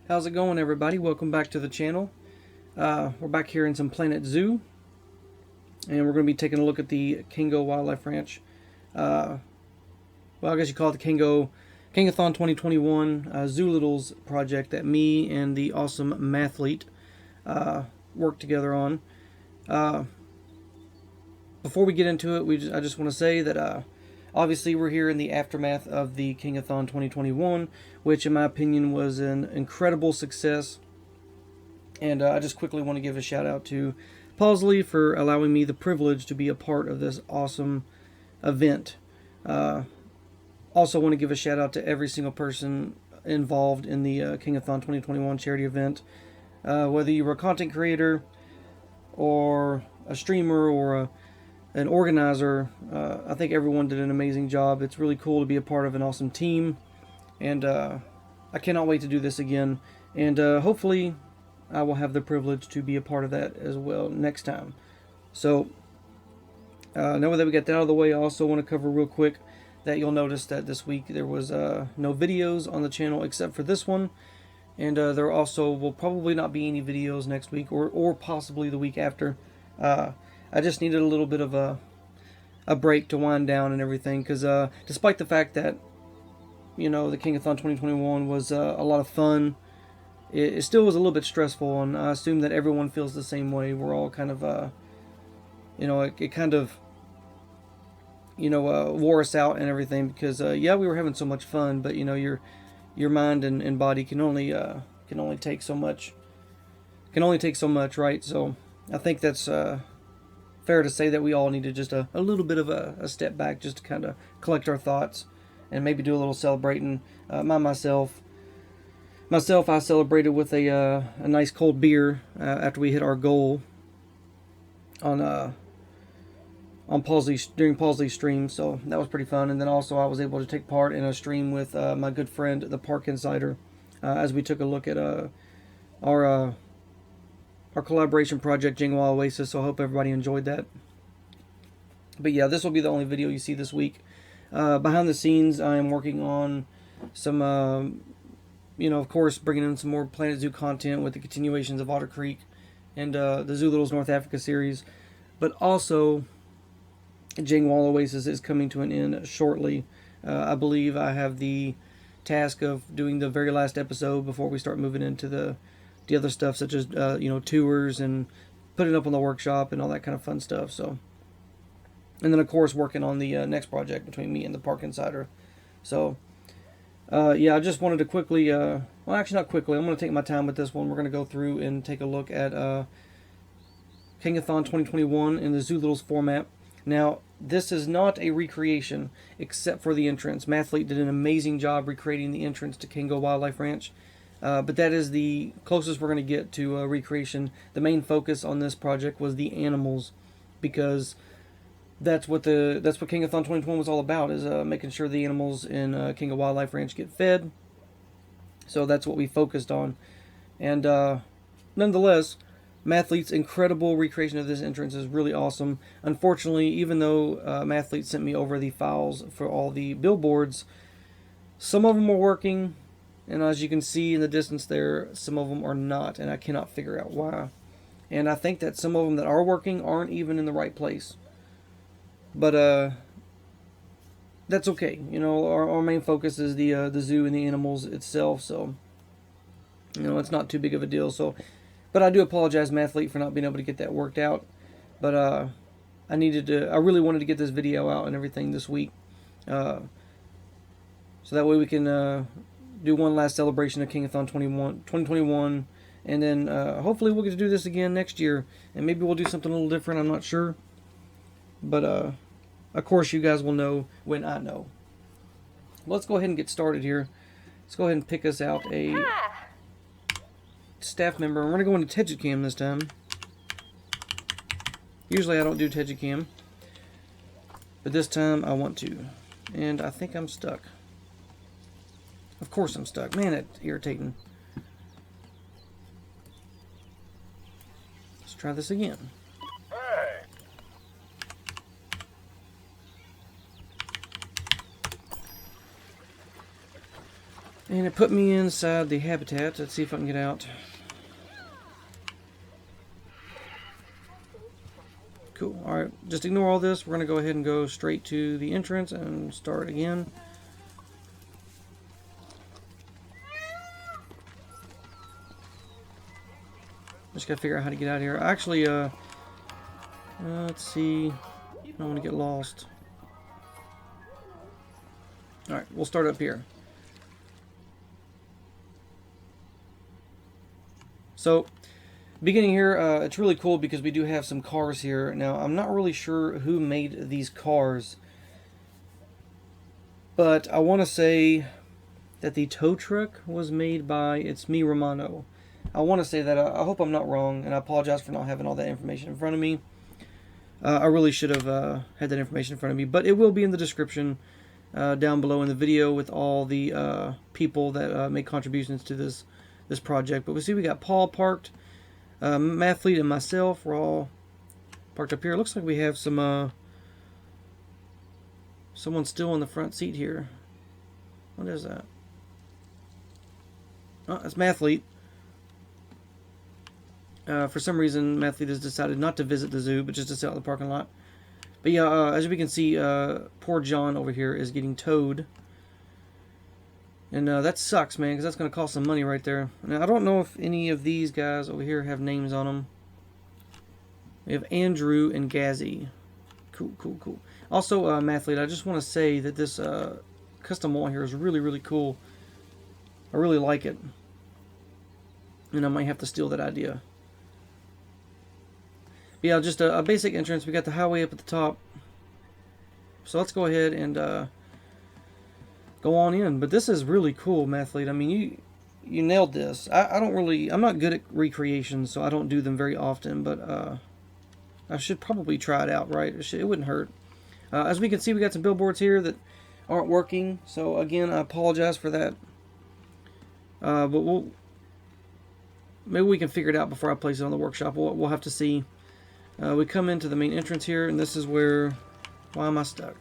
How's it going, everybody? Welcome back to the channel. We're back here in some Planet Zoo, and we're going to be taking a look at the Kingo Wildlife Ranch. Well, I guess you call it the Kingathon 2021 ZooLittles project that me and the awesome Mathlete worked together on. Before we get into it, I just want to say that obviously we're here in the aftermath of the Kingathon 2021, which in my opinion was an incredible success. And I just quickly want to give a shout out to Pausley for allowing me the privilege to be a part of this awesome event. Also want to give a shout out to every single person involved in the Kingathon 2021 charity event. Whether you were a content creator or a streamer or an organizer, I think everyone did an amazing job. It's really cool to be a part of an awesome team, and I cannot wait to do this again, and hopefully I will have the privilege to be a part of that as well next time. So now that we got that out of the way, I also want to cover real quick that you'll notice that this week there was no videos on the channel except for this one, and there also will probably not be any videos next week or possibly the week after. I just needed a little bit of a break to wind down and everything, because despite the fact that, you know, the Kingathon 2021 was a lot of fun, it still was a little bit stressful, and I assume that everyone feels the same way. We're all kind of, you know, it kind of, you know, wore us out and everything, because yeah, we were having so much fun, but you know, your mind and body can only take so much, right? So I think that's fair to say that we all needed just a little bit of a step back, just to kind of collect our thoughts and maybe do a little celebrating. Myself, I celebrated with a nice cold beer after we hit our goal on during Pausley's stream, so that was pretty fun. And then also I was able to take part in a stream with my good friend, the Park Insider, as we took a look at our collaboration project, Jingwa Oasis, so I hope everybody enjoyed that. But yeah, this will be the only video you see this week. Behind the scenes, I am working on some, you know, of course, bringing in some more Planet Zoo content with the continuations of Otter Creek and the ZooLittles North Africa series. But also, Jingwa Oasis is coming to an end shortly. I believe I have the task of doing the very last episode before we start moving into the other stuff, such as you know, tours and putting it up on the workshop and all that kind of fun stuff. So, and then of course working on the next project between me and the Park Insider. So yeah, I just wanted to quickly, well, actually not quickly, I'm going to take my time with this one. We're going to go through and take a look at Kingathon 2021 in the ZooLittles format. Now, this is not a recreation except for the entrance. Mathlete did an amazing job recreating the entrance to Kingo Wildlife Ranch. But that is the closest we're going to get to recreation. The main focus on this project was the animals, because that's what Kingathon 2021 was all about, is making sure the animals in Kingo Wildlife Ranch get fed. So that's what we focused on. And nonetheless, Mathlete's incredible recreation of this entrance is really awesome. Unfortunately, even though Mathlete sent me over the files for all the billboards, some of them are working, and as you can see in the distance there, some of them are not, and I cannot figure out why. And I think that some of them that are working aren't even in the right place. But that's okay. You know, our main focus is the zoo and the animals itself, so you know, it's not too big of a deal. So, but I do apologize, Mathlete, for not being able to get that worked out. But I really wanted to get this video out and everything this week, so that way we can do one last celebration of Kingathon 2021, and then hopefully we'll get to do this again next year, and maybe we'll do something a little different. I'm not sure, but of course you guys will know when I know. Let's go ahead and get started here. Let's go ahead and pick us out a staff member. We're going to go into Tejicam this time. Usually I don't do Tejicam, but this time I want to, and I think I'm stuck. Of course I'm stuck. Man, that's irritating. Let's try this again. Hey. And it put me inside the habitat. Let's see if I can get out. Cool. Alright, just ignore all this. We're going to go ahead and go straight to the entrance and start again. Just got to figure out how to get out of here. Actually, let's see. I don't want to get lost. Alright, we'll start up here. So, beginning here, it's really cool because we do have some cars here. Now, I'm not really sure who made these cars, but I want to say that the tow truck was made by It's Me Romano. I want to say that. I hope I'm not wrong, and I apologize for not having all that information in front of me. I really should have had that information in front of me, but it will be in the description down below in the video with all the people that made contributions to this project. But we see we got Paul parked, Mathlete and myself. We're all parked up here. It looks like we have some someone still in the front seat here. What is that? Oh, that's Mathlete. For some reason, Mathlete has decided not to visit the zoo, but just to sit out in the parking lot. But yeah, as we can see, poor John over here is getting towed. And that sucks, man, because that's going to cost some money right there. Now, I don't know if any of these guys over here have names on them. We have Andrew and Gazzy. Cool, cool, cool. Also, Mathlete, I just want to say that this custom wall here is really, really cool. I really like it. And I might have to steal that idea. But yeah, just a basic entrance. We got the highway up at the top. So let's go ahead and go on in. But this is really cool, Mathlete. I mean, you nailed this. I'm not good at recreations, so I don't do them very often, but I should probably try it out, right? It wouldn't hurt. As we can see, we got some billboards here that aren't working, so again, I apologize for that. But maybe we can figure it out before I place it on the workshop. We'll have to see. We come into the main entrance here, and this is where... Why am I stuck?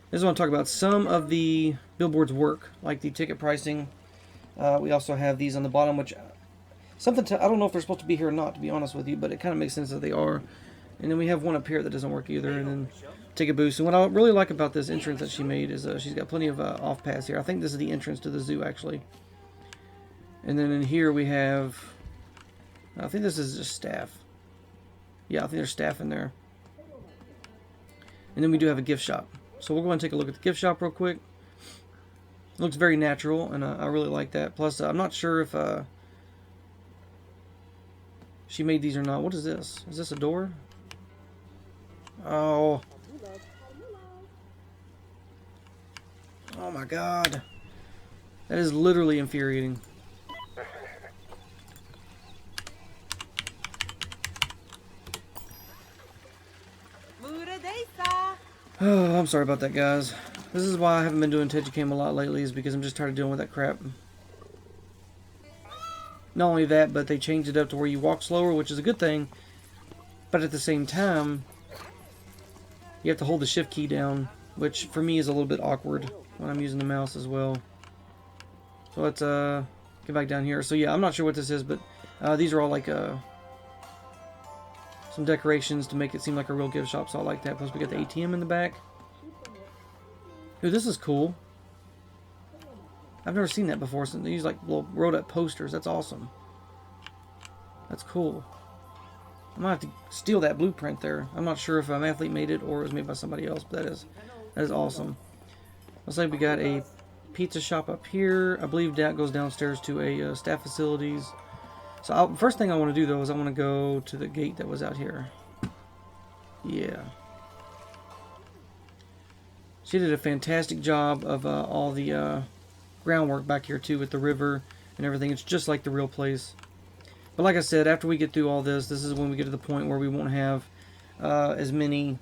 This is what I'm talking about. Some of the billboards work, like the ticket pricing. We also have these on the bottom, which... I don't know if they're supposed to be here or not, to be honest with you, but it kind of makes sense that they are. And then we have one up here that doesn't work either, and then ticket boost. And what I really like about this entrance that she made is she's got plenty of off-paths here. I think this is the entrance to the zoo, actually. And then in here we have... I think this is just staff. Yeah, I think there's staff in there. And then we do have a gift shop. So we'll go and take a look at the gift shop real quick. It looks very natural, and I really like that. Plus, I'm not sure if she made these or not. What is this? Is this a door? Oh. Oh my god. That is literally infuriating. Oh, I'm sorry about that, guys. This is why I haven't been doing Tejicam a lot lately, is because I'm just tired of dealing with that crap. Not only that, but they changed it up to where you walk slower, which is a good thing. But at the same time, you have to hold the shift key down, which for me is a little bit awkward when I'm using the mouse as well. So let's get back down here. So yeah, I'm not sure what this is, but these are all like some decorations to make it seem like a real gift shop, so I like that. Plus we got the ATM in the back. Dude, this is cool. I've never seen that before. So they use like little rolled up posters. That's awesome. That's cool. I might have to steal that blueprint there. I'm not sure if Mathlete made it or it was made by somebody else, but that is awesome. Looks like we got a pizza shop up here. I believe that goes downstairs to a staff facilities. So first thing I want to do though is I want to go to the gate that was out here. Yeah. She did a fantastic job of all the groundwork back here too with the river and everything. It's just like the real place. But like I said, after we get through all this, this is when we get to the point where we won't have as many...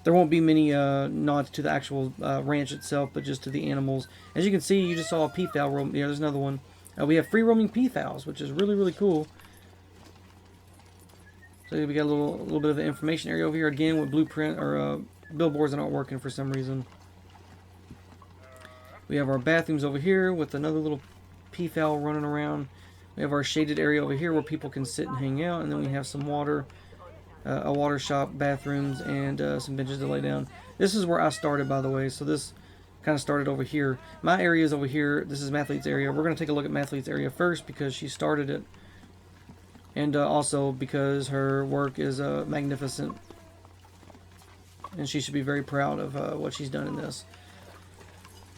There won't be many nods to the actual ranch itself, but just to the animals. As you can see, you just saw a peafowl roam. Yeah, there's another one. We have free roaming peafowls, which is really, really cool. So we got a little bit of an information area over here again with blueprint or billboards that aren't working for some reason. We have our bathrooms over here with another little peafowl running around. We have our shaded area over here where people can sit and hang out, and then we have some water, a water shop, bathrooms, and some benches to lay down. This is where I started, by the way, so this kind of started over here. My area is over here. This is Mathlete's area. We're going to take a look at Mathlete's area first because she started it, and also because her work is magnificent, and she should be very proud of what she's done in this.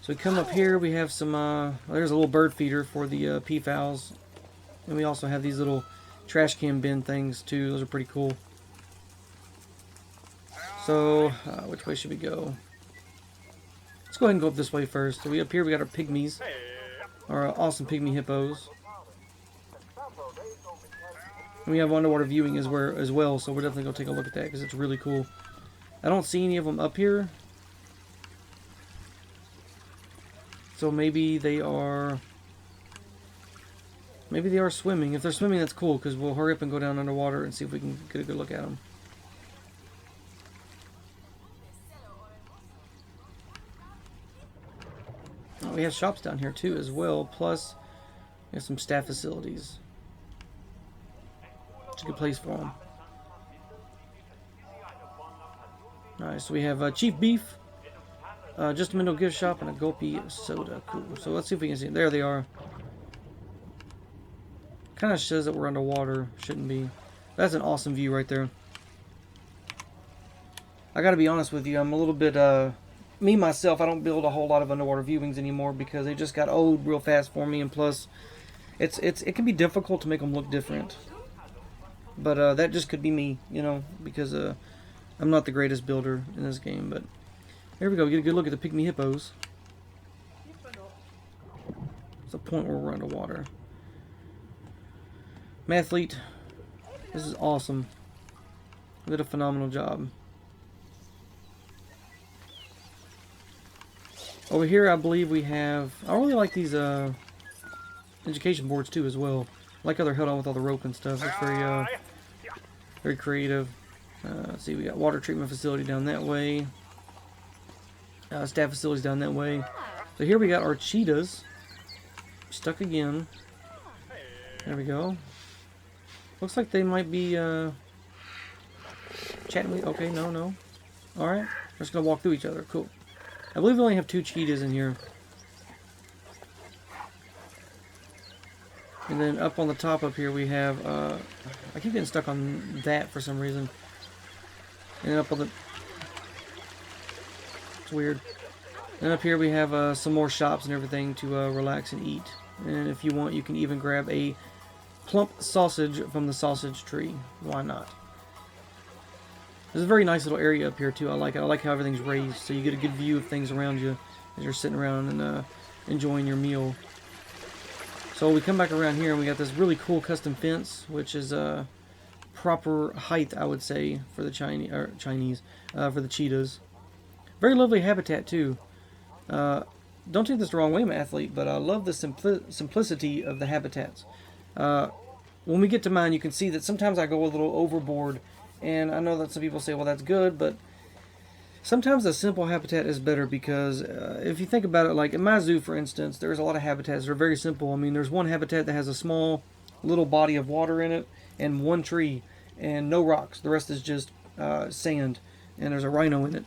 So we come up here, we have some, there's a little bird feeder for the peafowls, and we also have these little trash can bin things too. Those are pretty cool. So, which way should we go? Let's go ahead and go up this way first. So up here we got our pygmies, our awesome pygmy hippos. And we have underwater viewing as well, so we're definitely going to take a look at that because it's really cool. I don't see any of them up here. So maybe they are swimming. If they're swimming, that's cool because we'll hurry up and go down underwater and see if we can get a good look at them. We have shops down here too as well, plus we have some staff facilities. It's a good place for them. Alright, so we have Chief Beef, just a Mindo gift shop, and a Gopi soda. Cool. So let's see if we can see them. There they are. Kind of says that we're underwater. Shouldn't be. That's an awesome view right there. I gotta be honest with you, I'm a little bit, me myself, I don't build a whole lot of underwater viewings anymore because they just got old real fast for me, and plus, it can be difficult to make them look different. But that just could be me, you know, because I'm not the greatest builder in this game. But here we go, get a good look at the pygmy hippos. It's the point where we're underwater. Mathlete, this is awesome. You did a phenomenal job. Over here, I believe we have. I really like these education boards too, as well. I like how they're held on with all the rope and stuff. It's very creative. Let's see, we got water treatment facility down that way. Staff facilities down that way. So here we got our cheetahs. Stuck again. There we go. Looks like they might be chatting with. Okay, no. All right, we're just gonna walk through each other. Cool. I believe we only have 2 cheetahs in here. And then up on the top up here we have, I keep getting stuck on that for some reason. And then up on the, it's weird. And up here we have some more shops and everything to relax and eat. And if you want, you can even grab a plump sausage from the sausage tree. Why not? There's a very nice little area up here too. I like it. I like how everything's raised, so you get a good view of things around you as you're sitting around and enjoying your meal. So we come back around here and we got this really cool custom fence, which is proper height, I would say, for the Chinese, for the cheetahs. Very lovely habitat too. Don't take this the wrong way, Mathlete, but I love the simplicity of the habitats. When we get to mine, you can see that sometimes I go a little overboard. And I know that some people say, well, that's good, but sometimes a simple habitat is better because if you think about it, like in my zoo, for instance, there's a lot of habitats that are very simple. I mean, there's one habitat that has a small little body of water in it and 1 tree and no rocks. The rest is just sand, and there's a rhino in it.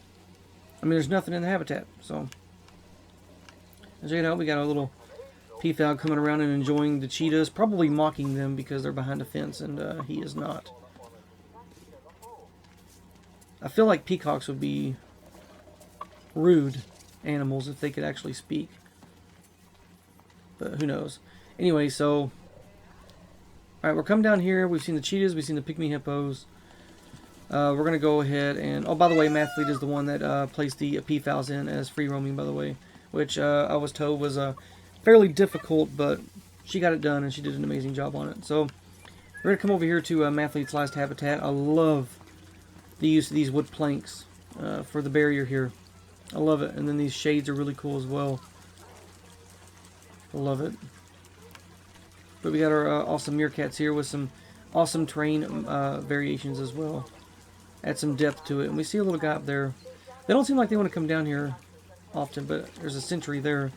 I mean, there's nothing in the habitat. So, as you know, we got a little peafowl coming around and enjoying the cheetahs, probably mocking them because they're behind a fence, and he is not. I feel like peacocks would be rude animals if they could actually speak. But who knows. Anyway, so alright, we're coming down here. We've seen the cheetahs, we've seen the pygmy hippos. We're going to go ahead and... Oh, by the way, Mathlete is the one that placed the peafowls in as free roaming, by the way. Which I was told was fairly difficult, but she got it done and she did an amazing job on it. So, we're going to come over here to Mathlete's last habitat. I love the use of these wood planks for the barrier here. I love it. And then these shades are really cool as well. I love it. But we got our awesome meerkats here with some awesome terrain variations as well. Add some depth to it. And we see a little guy up there. They don't seem like they want to come down here often, but there's a sentry there.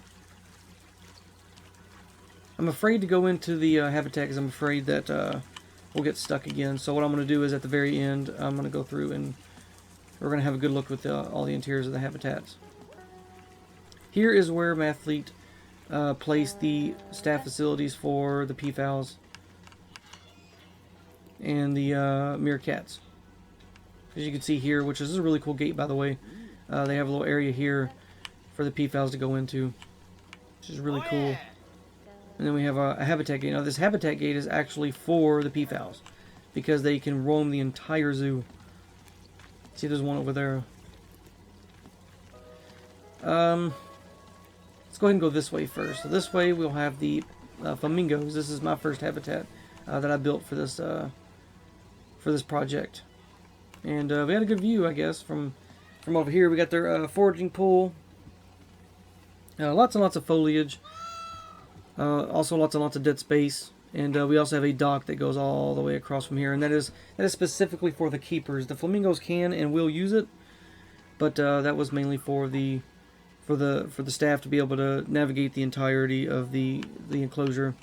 I'm afraid to go into the habitat because I'm afraid that we'll get stuck again. So what I'm going to do is at the very end, I'm going to go through and we're going to have a good look with all the interiors of the habitats. Here is where Mathlete placed the staff facilities for the peafowls and the meerkats. As you can see here, which is a really cool gate, by the way. They have a little area here for the peafowls to go into, which is really cool. And then we have a habitat gate. Now this habitat gate is actually for the peafowls because they can roam the entire zoo. See, there's one over there. Let's go ahead and go this way first. So this way we'll have the flamingos. This is my first habitat that I built for this project. And we had a good view, I guess, from over here. We got their foraging pool. Lots and lots of foliage. Also lots and lots of dead space. And we also have a dock that goes all the way across from here. And that is specifically for the keepers. The flamingos can and will use it. But that was mainly for the staff to be able to navigate the entirety of the enclosure.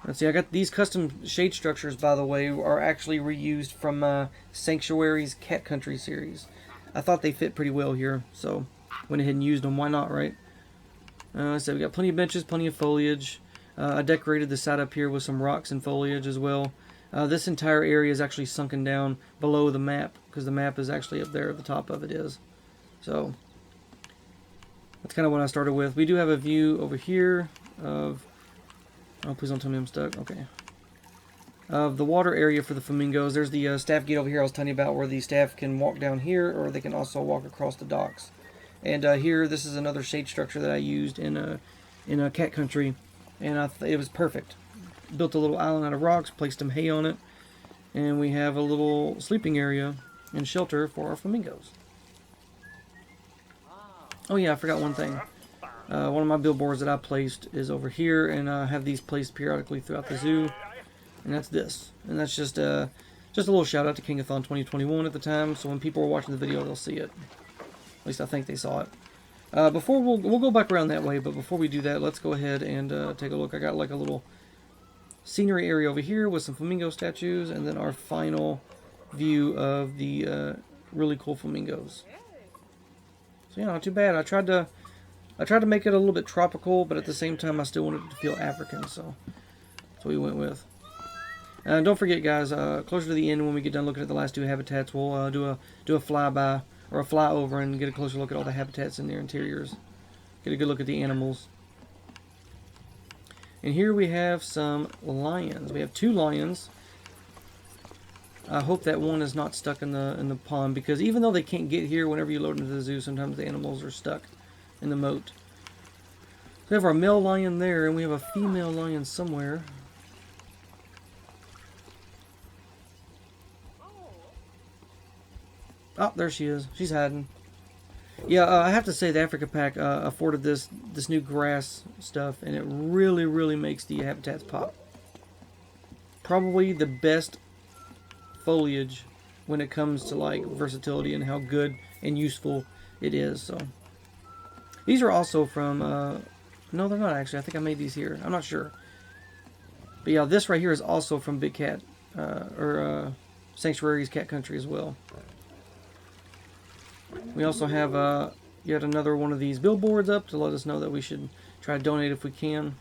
Let's see, I got these custom shade structures, by the way, are actually reused from Sanctuary's Cat Country series. I thought they fit pretty well here, so went ahead and used them. Why not, right? So we got plenty of benches, plenty of foliage. I decorated the side up here with some rocks and foliage as well. This entire area is actually sunken down below the map, because the map is actually up there at the top of it is. So that's kind of what I started with. We do have a view over here of... Oh, please don't tell me I'm stuck. Okay. Of the water area for the flamingos. There's the staff gate over here I was telling you about, where the staff can walk down here, or they can also walk across the docks. And here, this is another shade structure that I used in a cat country, and it was perfect. Built a little island out of rocks, placed some hay on it, and we have a little sleeping area and shelter for our flamingos. Oh yeah, I forgot one thing. One of my billboards that I placed is over here, and I have these placed periodically throughout the zoo, and that's this. And that's just a little shout out to Kingathon 2021 at the time, so when people are watching the video, they'll see it. At least I think they saw it. Before we'll go back around that way, but before we do that, let's go ahead and take a look. I got like a little scenery area over here with some flamingo statues, and then our final view of the really cool flamingos. So yeah, not too bad. I tried to make it a little bit tropical, but at the same time I still wanted it to feel African, so that's what we went with. And don't forget, guys, closer to the end when we get done looking at the last two habitats, we'll do a flyby or a flyover and get a closer look at all the habitats in their interiors. Get a good look at the animals. And here we have some lions. We have 2 lions. I hope that one is not stuck in the pond, because even though they can't get here whenever you load into the zoo, sometimes the animals are stuck in the moat. So we have our male lion there, and we have a female lion somewhere. Oh, there she is. She's hiding. Yeah, I have to say the Africa Pack afforded this new grass stuff, and it really, really makes the habitats pop. Probably the best foliage when it comes to like versatility and how good and useful it is. So these are also from no, they're not actually. I think I made these here. I'm not sure. But yeah, this right here is also from Big Cat or Sanctuary's Cat Country as well. We also have yet another one of these billboards up to let us know that we should try to donate if we can.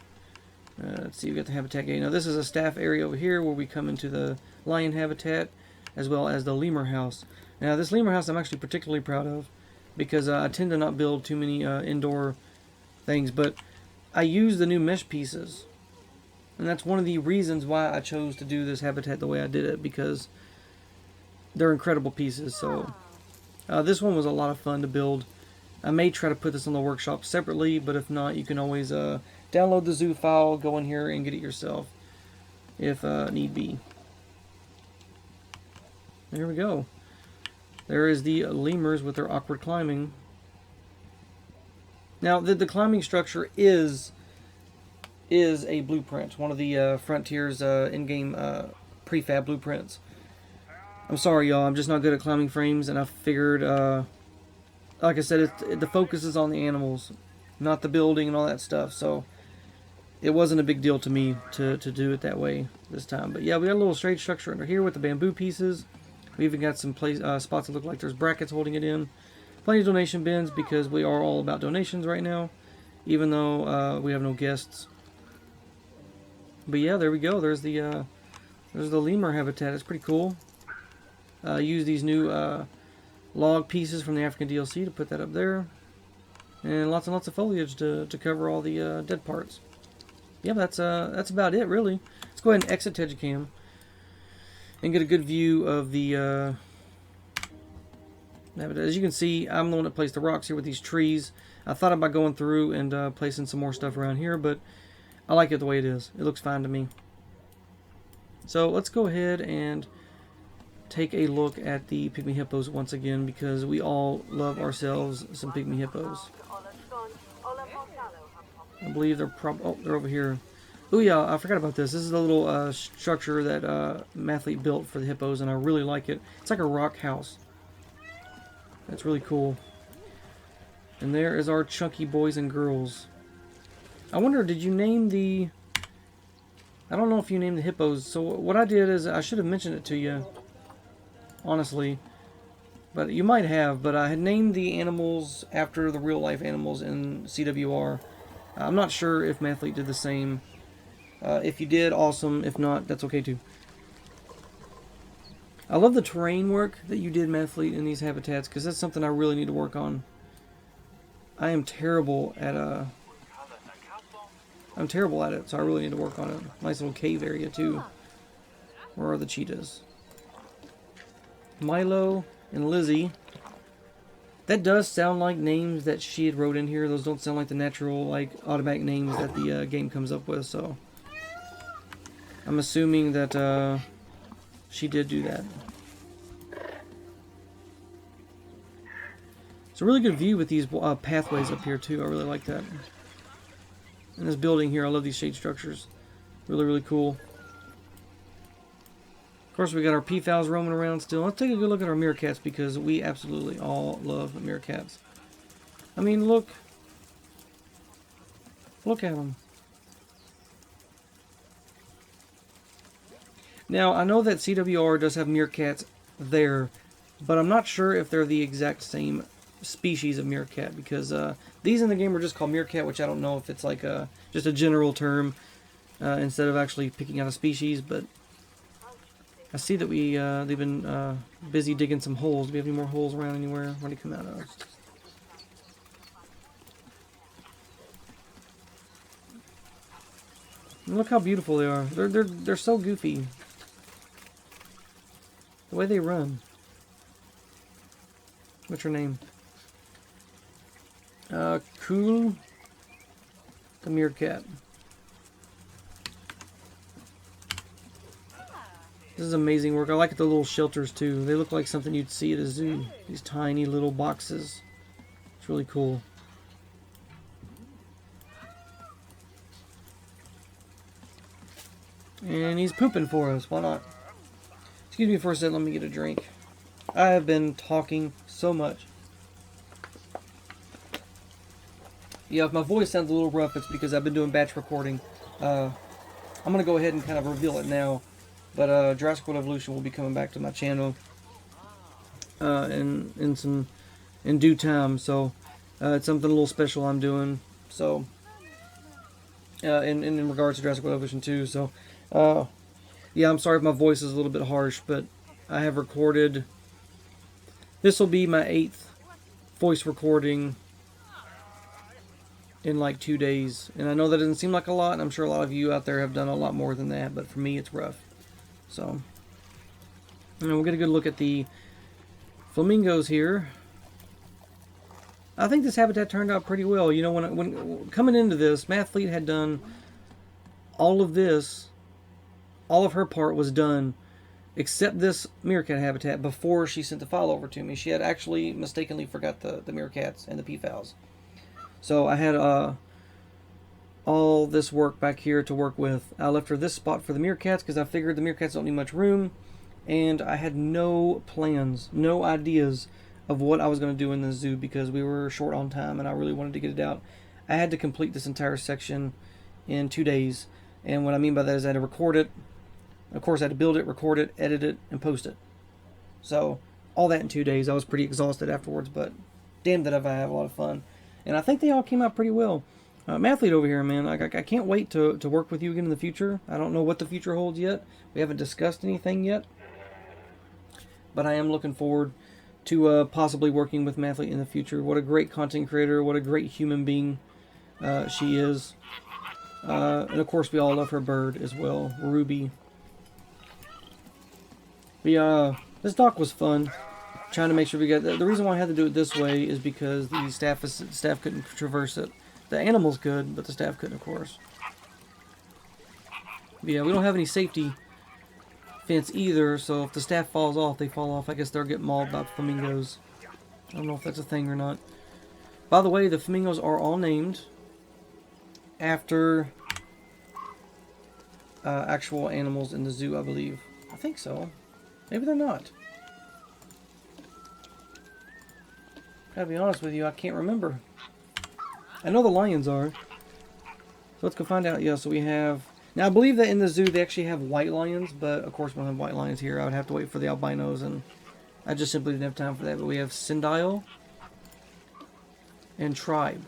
Let's see, we got the habitat gate. Now this is a staff area over here where we come into the lion habitat as well as the lemur house. Now this lemur house I'm actually particularly proud of, because I tend to not build too many indoor things, but I use the new mesh pieces, and that's one of the reasons why I chose to do this habitat the way I did it, because they're incredible pieces. So this one was a lot of fun to build. I may try to put this on the workshop separately, but if not, you can always download the zoo file, go in here and get it yourself if need be. There we go. There is the lemurs with their awkward climbing. Now the climbing structure is a blueprint, one of the Frontier's in-game prefab blueprints. I'm sorry, y'all, I'm just not good at climbing frames, and I figured, like I said, the focus is on the animals, not the building and all that stuff. So it wasn't a big deal to me to do it that way this time. But yeah, we got a little shade structure under here with the bamboo pieces. We even got some spots that look like there's brackets holding it in. Plenty of donation bins because we are all about donations right now, even though we have no guests. But yeah, there we go. There's the lemur habitat. It's pretty cool. Use these new log pieces from the African DLC to put that up there, and lots and lots of foliage to cover all the dead parts. Yeah, that's about it really. Let's go ahead and exit Tejicam and get a good view of the habitat. As you can see, I'm the one that placed the rocks here with these trees. I thought about going through and placing some more stuff around here, but I like it the way it is. It looks fine to me. So let's go ahead and take a look at the pygmy hippos once again, because we all love ourselves some pygmy hippos. I believe they're they're over here. Oh yeah, I forgot about this. This is the little structure that Mathlete built for the hippos, and I really like it. It's like a rock house. That's really cool. And there is our chunky boys and girls. I wonder, did you name the... I don't know if you named the hippos. So what I did is, I should have mentioned it to you, honestly. But you might have, but I had named the animals after the real life animals in CWR. I'm not sure if Mathlete did the same. If you did, awesome. If not, that's okay too. I love the terrain work that you did, Mathlete, in these habitats, because that's something I really need to work on. I am terrible at I'm terrible at it, so I really need to work on it. Nice little cave area too. Where are the cheetahs? Milo and Lizzie. That does sound like names that she had wrote in here. Those don't sound like the natural, like, automatic names that the game comes up with, so I'm assuming that she did do that. It's a really good view with these pathways up here too. I really like that. And this building here, I love these shade structures. Really, really cool. Of course, we got our peafowls roaming around still. Let's take a good look at our meerkats, because we absolutely all love meerkats. I mean, look. Look at them. Now, I know that CWR does have meerkats there, but I'm not sure if they're the exact same species of meerkat, because these in the game are just called meerkat, which I don't know if it's like just a general term instead of actually picking out a species. But I see that they've been busy digging some holes. Do we have any more holes around anywhere? Where do they come out of? And look how beautiful they are. They're so goofy. The way they run. What's her name? Cool the meerkat. This is amazing work. I like the little shelters too. They look like something you'd see at a zoo. These tiny little boxes. It's really cool. And he's pooping for us. Why not? Excuse me for a second. Let me get a drink. I have been talking so much. Yeah, if my voice sounds a little rough, it's because I've been doing batch recording. I'm going to go ahead and kind of reveal it now. But Jurassic World Evolution will be coming back to my channel in due time. So it's something a little special I'm doing. So in regards to Jurassic World Evolution 2. So yeah, I'm sorry if my voice is a little bit harsh, but I have recorded. This will be my 8th voice recording in like 2 days, and I know that doesn't seem like a lot, and I'm sure a lot of you out there have done a lot more than that, but for me it's rough. So, and we'll get a good look at the flamingos here. I think this habitat turned out pretty well. You know, when coming into this, Mathlete had done all of this. All of her part was done, except this meerkat habitat, before she sent the file over to me. She had actually mistakenly forgot the meerkats and the peafowls. So I had all this work back here to work with. I left her this spot for the meerkats because I figured the meerkats don't need much room, and I had no plans, no ideas of what I was going to do in the zoo because we were short on time and I really wanted to get it out. I had to complete this entire section in 2 days. And what I mean by that is I had to record it. Of course, I had to build it, record it, edit it, and post it. So all that in 2 days. I was pretty exhausted afterwards, but damn did I have a lot of fun. And I think they all came out pretty well. Mathlete over here, man. I can't wait to work with you again in the future. I don't know what the future holds yet. We haven't discussed anything yet. But I am looking forward to possibly working with Mathlete in the future. What a great content creator. What a great human being she is. And of course, we all love her bird as well, Ruby. This dock was fun. Trying to make sure we get the reason why I had to do it this way is because the staff couldn't traverse it. The animals could, but the staff couldn't, of course. But yeah, we don't have any safety fence either, so if the staff falls off, they fall off. I guess they'll get mauled by flamingos. I don't know if that's a thing or not. By the way, the flamingos are all named after actual animals in the zoo, I believe. I think so. Maybe they're not. Gotta be honest with you, I can't remember. I know the lions are. So let's go find out. Yeah, so we have... Now, I believe that in the zoo they actually have white lions, but of course we don't have white lions here. I would have to wait for the albinos, and I just simply didn't have time for that. But we have Sindile and Tribe.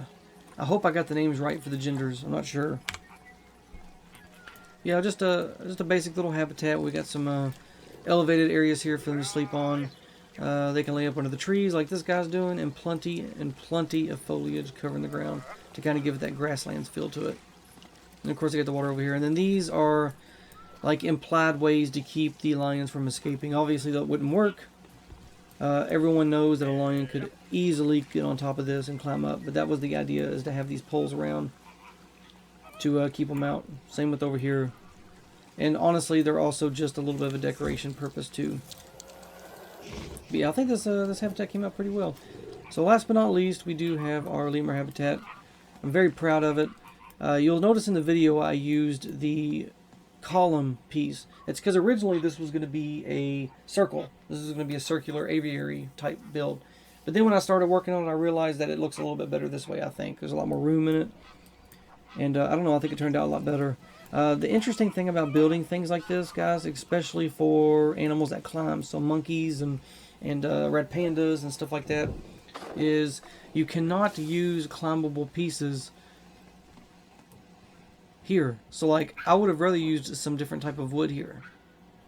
I hope I got the names right for the genders. I'm not sure. Yeah, just a basic little habitat. We got some elevated areas here for them to sleep on. They can lay up under the trees like this guy's doing, and plenty of foliage covering the ground to kind of give it that grasslands feel to it. And of course, they got the water over here. And then these are like implied ways to keep the lions from escaping. Obviously, that wouldn't work. Everyone knows that a lion could easily get on top of this and climb up, but that was the idea, is to have these poles around to keep them out. Same with over here. And honestly, they're also just a little bit of a decoration purpose too. But yeah, I think this habitat came out pretty well. So last but not least, we do have our lemur habitat. I'm very proud of it. You'll notice in the video I used the column piece. It's because originally this was going to be a circle. This is going to be a circular aviary type build. But then when I started working on it, I realized that it looks a little bit better this way, I think. There's a lot more room in it. And I don't know, I think it turned out a lot better. The interesting thing about building things like this, guys, especially for animals that climb, so monkeys and red pandas and stuff like that, is you cannot use climbable pieces here. So like, I would have rather used some different type of wood here.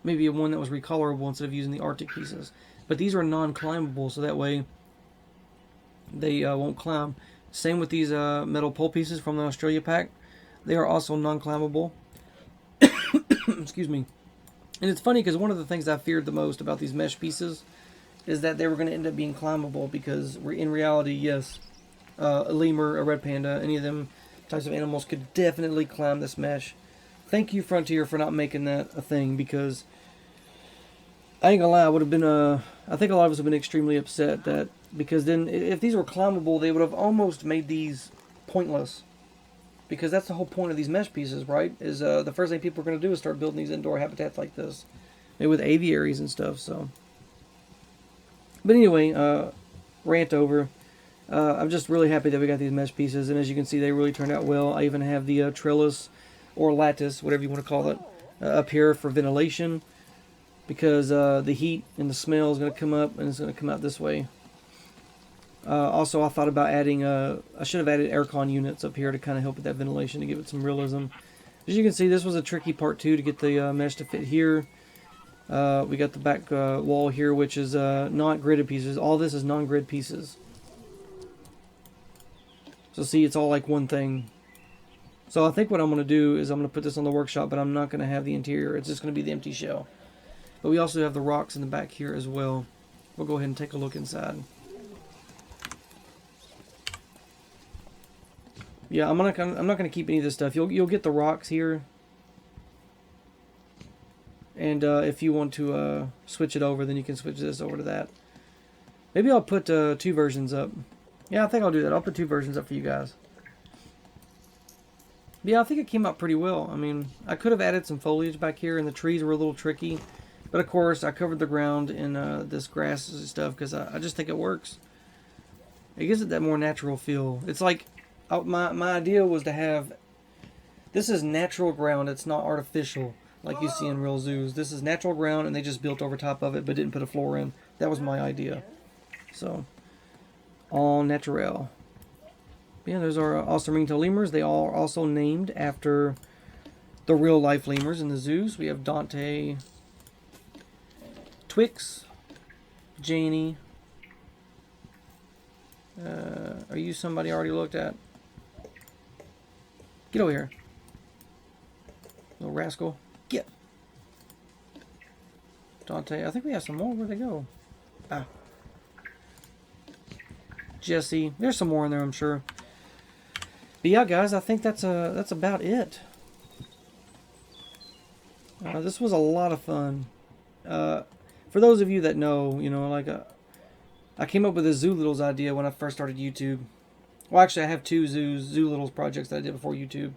Maybe one that was recolorable instead of using the Arctic pieces. But these are non-climbable, so that way they won't climb. Same with these metal pole pieces from the Australia pack. They are also non-climbable. Excuse me. And it's funny because one of the things I feared the most about these mesh pieces is that they were going to end up being climbable, because in reality, yes, a lemur, a red panda, any of them types of animals could definitely climb this mesh. Thank you, Frontier, for not making that a thing, because I ain't gonna lie, I would have been I think a lot of us have been extremely upset that, because then if these were climbable, they would have almost made these pointless. Because that's the whole point of these mesh pieces, right? Is the first thing people are going to do is start building these indoor habitats like this, maybe with aviaries and stuff. So, but anyway, rant over. I'm just really happy that we got these mesh pieces, and as you can see, they really turned out well. I even have the trellis or lattice, whatever you want to call it, up here for ventilation, because the heat and the smell is going to come up, and it's going to come out this way. Also, I thought about adding, I should have added aircon units up here to kind of help with that ventilation, to give it some realism. As you can see, this was a tricky part too, to get the mesh to fit here. We got the back wall here, which is not gridded pieces. All this is non-grid pieces. So see, it's all like one thing. So I think what I'm going to do is I'm going to put this on the workshop, but I'm not going to have the interior. It's just going to be the empty shell. But we also have the rocks in the back here as well. We'll go ahead and take a look inside. Yeah, I'm not gonna keep any of this stuff. You'll get the rocks here, and if you want to switch it over, then you can switch this over to that. Maybe I'll put 2 versions up. Yeah, I think I'll do that. I'll put 2 versions up for you guys. Yeah, I think it came out pretty well. I mean, I could have added some foliage back here, and the trees were a little tricky, but of course I covered the ground in this grass and stuff, because I just think it works. It gives it that more natural feel. It's like, my idea was to have This is natural ground. It's not artificial like you see in real zoos. This is natural ground, and they just built over top of it, but didn't put a floor in. That was my idea. So, all natural. Yeah, there's our awesome ringtail lemurs. They all are also named after the real life lemurs in the zoos. We have Dante, Twix, Janie. Are you somebody I already looked at? Get over here. Little rascal. Get. Dante. I think we have some more. Where'd they go? Ah. Jesse. There's some more in there, I'm sure. But yeah, guys, I think that's about it. This was a lot of fun. For those of you that know, you know, like I came up with this ZooLittles idea when I first started YouTube. Well, actually, I have two ZooLittles projects that I did before YouTube.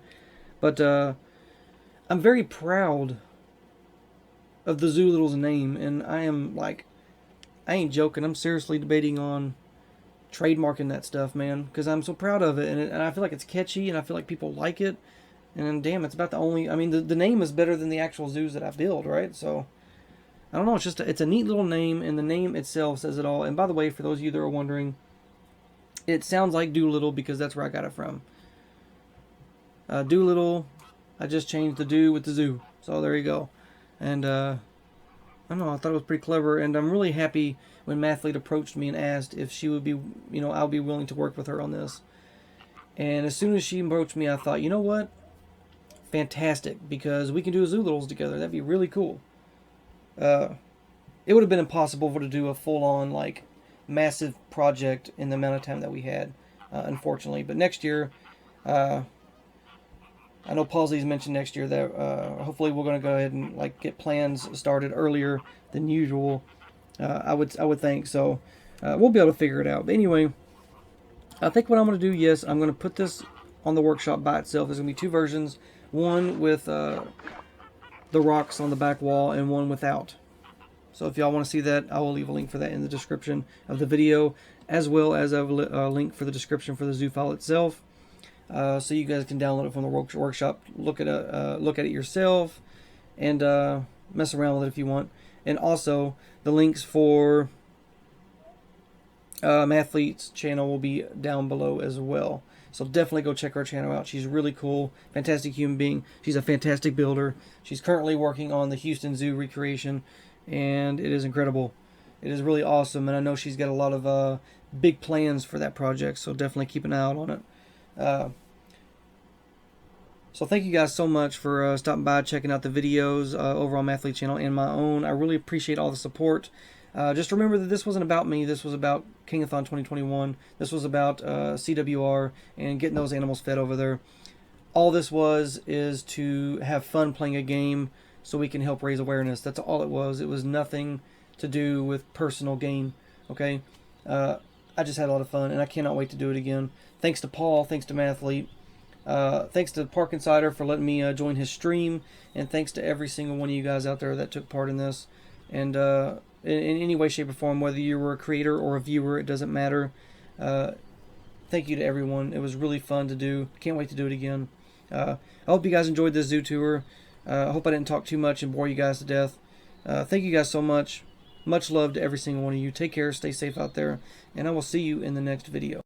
But I'm very proud of the ZooLittles name, and I am like, I ain't joking. I'm seriously debating on trademarking that stuff, man, because I'm so proud of it, and I feel like it's catchy, and I feel like people like it, and damn, it's about the only. I mean, the name is better than the actual zoos that I build, right? So I don't know. It's just it's a neat little name, and the name itself says it all. And by the way, for those of you that are wondering, it sounds like Doolittle because that's where I got it from. Doolittle. I just changed the do with the zoo, so there you go. And I don't know. I thought it was pretty clever, and I'm really happy when Mathlete approached me and asked if she would be, you know, I'll be willing to work with her on this. And as soon as she approached me, I thought, you know what? Fantastic, because we can do a ZooLittles together. That'd be really cool. It would have been impossible to do a full-on, like, massive project in the amount of time that we had, unfortunately. But next year, I know Paulsy's mentioned next year that hopefully we're going to go ahead and like get plans started earlier than usual. I would think so. We'll be able to figure it out. But anyway, I think what I'm going to do, yes, I'm going to put this on the workshop by itself. There's going to be two versions. One with the rocks on the back wall and one without. So if y'all want to see that, I will leave a link for that in the description of the video, as well as a link for the description for the zoo file itself. So you guys can download it from the workshop, look at it yourself, and mess around with it if you want. And also, the links for Mathlete's channel will be down below as well. So definitely go check her channel out. She's really cool, fantastic human being. She's a fantastic builder. She's currently working on the Houston Zoo recreation, and it is incredible. It is really awesome, and I know she's got a lot of big plans for that project, so definitely keep an eye out on it. So thank you guys so much for stopping by, checking out the videos over on Mathlete channel and my own. I really appreciate all the support. Just remember that this wasn't about me. This was about Kingathon 2021. This was about CWR and getting those animals fed over there. All this is to have fun playing a game so we can help raise awareness. That's all it was. It was nothing to do with personal gain. Okay? I just had a lot of fun, and I cannot wait to do it again. Thanks to Paul. Thanks to Mathlete. Thanks to Park Insider for letting me join his stream, and thanks to every single one of you guys out there that took part in this. And in any way, shape, or form, whether you were a creator or a viewer, it doesn't matter. Thank you to everyone. It was really fun to do. Can't wait to do it again. I hope you guys enjoyed this zoo tour. I hope I didn't talk too much and bore you guys to death. Thank you guys so much. Much love to every single one of you. Take care. Stay safe out there. And I will see you in the next video.